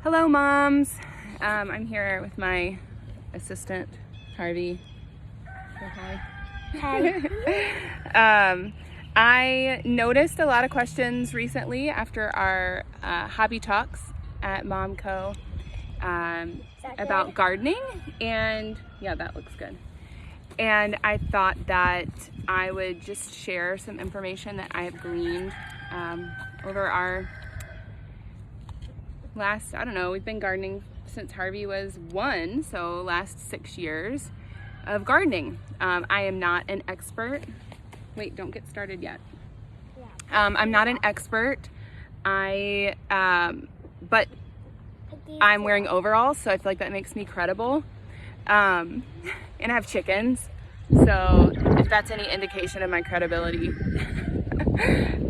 Hello, moms. I'm here with my assistant, Harvey. Say hi. I noticed a lot of questions recently after our hobby talks at MomCo about gardening, and yeah, that looks good. And I thought that I would just share some information that I have gleaned over our last, I don't know, we've been gardening since Harvey was 1, so last 6 years of gardening. I am not an expert. Wait, don't get started yet. I'm not an expert. But I'm wearing overalls, so I feel like that makes me credible. And I have chickens, so if that's any indication of my credibility.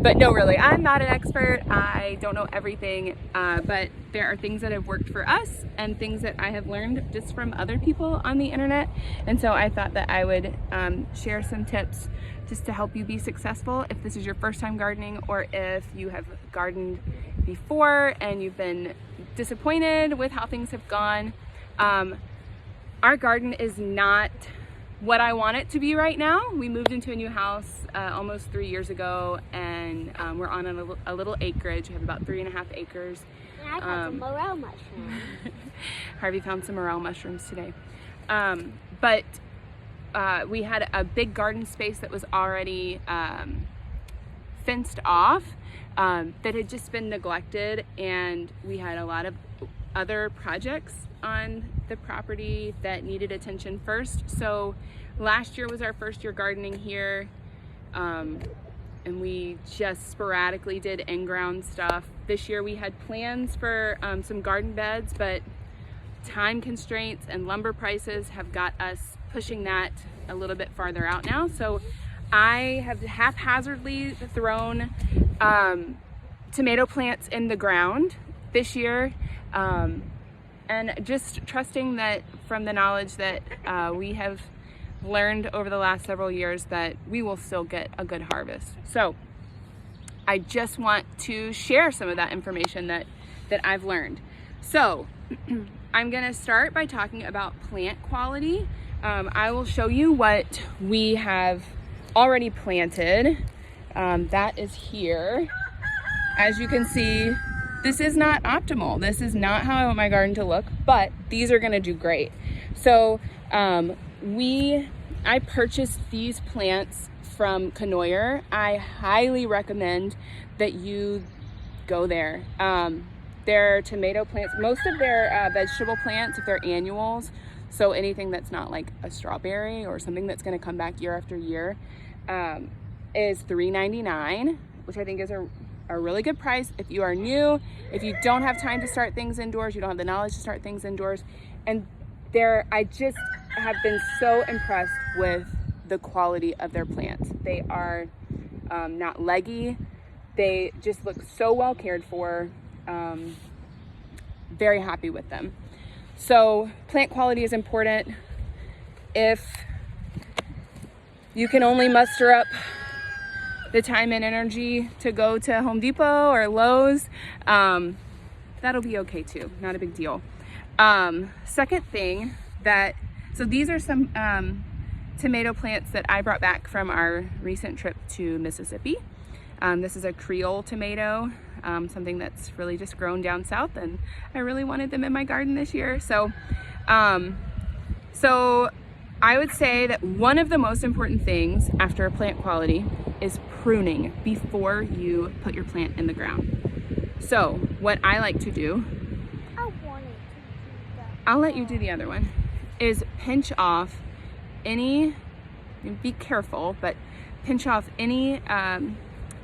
But no, really, I'm not an expert. I don't know everything, but there are things that have worked for us and things that I have learned just from other people on the internet. And so I thought that I would share some tips just to help you be successful if this is your first time gardening, or if you have gardened before and you've been disappointed with how things have gone. Our garden is not what I want it to be right now. We moved into a new house almost 3 years ago, and we're on a little acreage. We have about 3.5 acres. And I found some morel mushrooms. Harvey found some morel mushrooms today. But we had a big garden space that was already fenced off, that had just been neglected, and we had a lot of other projects on the property that needed attention first. So last year was our first year gardening here, and we just sporadically did in-ground stuff. This year we had plans for some garden beds, but time constraints and lumber prices have got us pushing that a little bit farther out now. So I have haphazardly thrown tomato plants in the ground this year, and just trusting that from the knowledge that we have learned over the last several years that we will still get a good harvest. So I just want to share some of that information that I've learned. So I'm gonna start by talking about plant quality. I will show you what we have already planted. That is here. As you can see, this is not optimal. This is not how I want my garden to look, but these are gonna do great. So I purchased these plants from Conoyer. I highly recommend that you go there. Their tomato plants, most of their vegetable plants, if they're annuals, so anything that's not like a strawberry or something that's gonna come back year after year, is $3.99, which I think is a really good price if you are new, if you don't have time to start things indoors, you don't have the knowledge to start things indoors. And I just have been so impressed with the quality of their plants. They are not leggy. They just look so well cared for. Very happy with them. So plant quality is important. If you can only muster up the time and energy to go to Home Depot or Lowe's, that'll be okay too, not a big deal. Second thing so these are some tomato plants that I brought back from our recent trip to Mississippi. This is a Creole tomato, something that's really just grown down south, and I really wanted them in my garden this year. So I would say that one of the most important things after plant quality is pruning before you put your plant in the ground. So what I like to do, I'll let you do the other one, is pinch off any, be careful, but pinch off any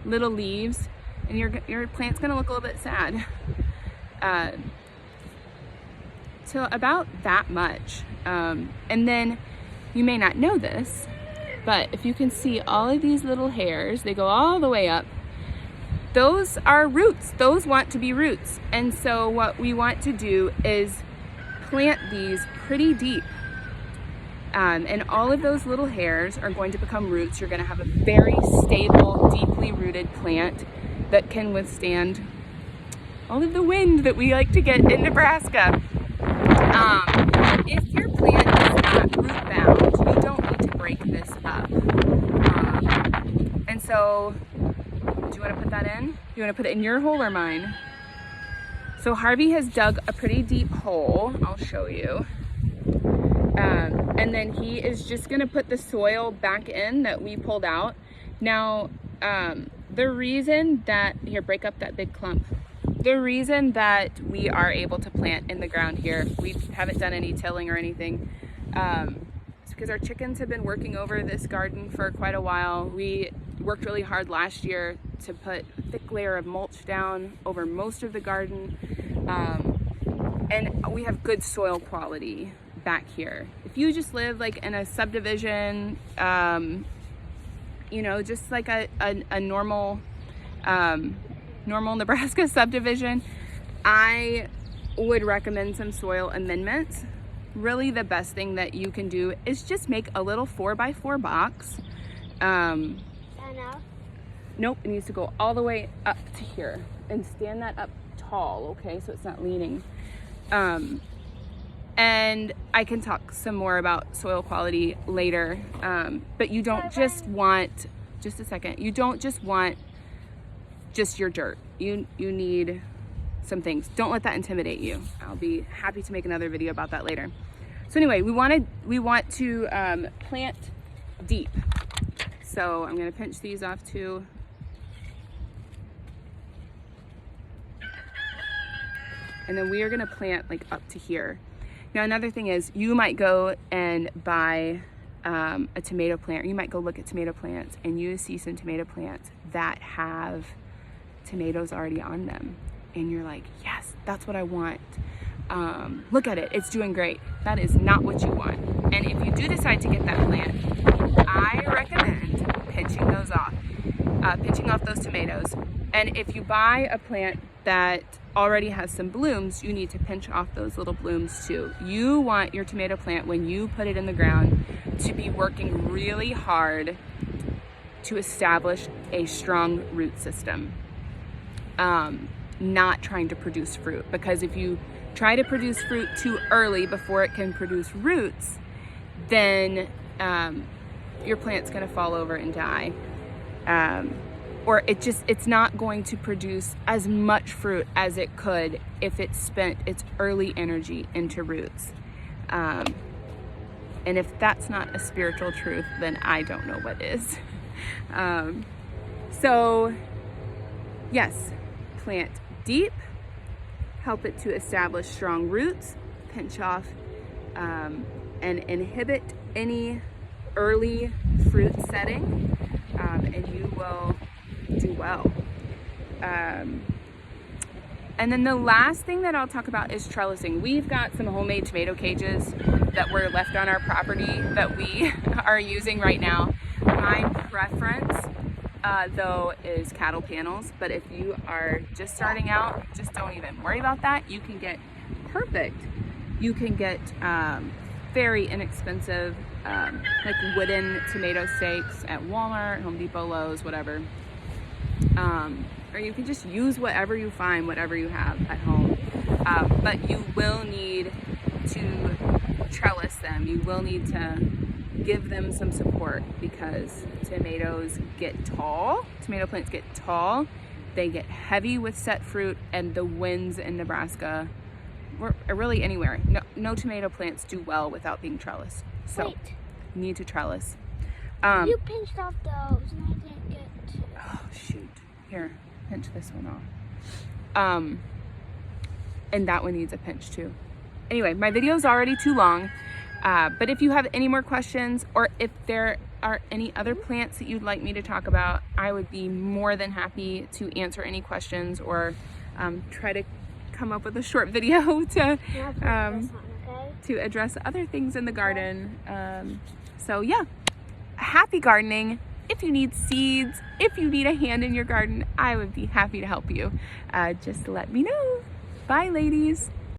little leaves, and your plant's gonna look a little bit sad. So about that much. And then you may not know this, but if you can see all of these little hairs, they go all the way up. Those are roots. Those want to be roots. And so what we want to do is plant these pretty deep. And all of those little hairs are going to become roots. You're going to have a very stable, deeply rooted plant that can withstand all of the wind that we like to get in Nebraska. If your plant is not root bound, you don't need to break this up. And so, do you want to put that in? Do you want to put it in your hole or mine? So Harvey has dug a pretty deep hole. I'll show you. And then he is just going to put the soil back in that we pulled out. Now, the reason that, here, break up that big clump. The reason that we are able to plant in the ground here, we haven't done any tilling or anything, it's because our chickens have been working over this garden for quite a while. We worked really hard last year to put a thick layer of mulch down over most of the garden, and we have good soil quality back here. If you just live like in a subdivision, you know, just like a normal Nebraska subdivision, I would recommend some soil amendments. Really the best thing that you can do is just make a little 4x4 box. Nope, it needs to go all the way up to here and stand that up tall, okay, so it's not leaning. And I can talk some more about soil quality later, but you don't just want, just a second, you don't just want just your dirt. You need some things. Don't let that intimidate you. I'll be happy to make another video about that later. So anyway, we want to plant deep. So I'm gonna pinch these off too. And then we are gonna plant like up to here. Now another thing is, you might go and buy a tomato plant, or you might go look at tomato plants and you see some tomato plants that have tomatoes already on them. And you're like, yes, that's what I want. Look at it, it's doing great. That is not what you want. And if you do decide to get that plant, I recommend pinching those off, pinching off those tomatoes. And if you buy a plant that already has some blooms, you need to pinch off those little blooms too. You want your tomato plant, when you put it in the ground, to be working really hard to establish a strong root system. Not trying to produce fruit, because if you try to produce fruit too early before it can produce roots, then your plant's gonna fall over and die. Or it's not going to produce as much fruit as it could if it spent its early energy into roots. And if that's not a spiritual truth, then I don't know what is. So yes, plant deep, help it to establish strong roots, pinch off and inhibit any early fruit setting, and you will do well. And then the last thing that I'll talk about is trellising. We've got some homemade tomato cages that were left on our property that we are using right now. My preference though is cattle panels, but if you are just starting out, just don't even worry about that. You can get you can get very inexpensive like wooden tomato stakes at Walmart, Home Depot, Lowe's, whatever. Or you can just use whatever you find, whatever you have at home. But you will need to trellis them. You will need to give them some support, because tomatoes get tall. Tomato plants get tall. They get heavy with set fruit, and the winds in Nebraska, or really anywhere, no tomato plants do well without being trellised. So you need to trellis. You pinched off those and I didn't get to. Oh shoot. Here, pinch this one off. And that one needs a pinch too. Anyway, my video is already too long, but if you have any more questions, or if there are any other plants that you'd like me to talk about, I would be more than happy to answer any questions, or try to come up with a short video to address other things in the garden. So yeah, happy gardening. If you need seeds, if you need a hand in your garden, I would be happy to help you. Just let me know. Bye, ladies.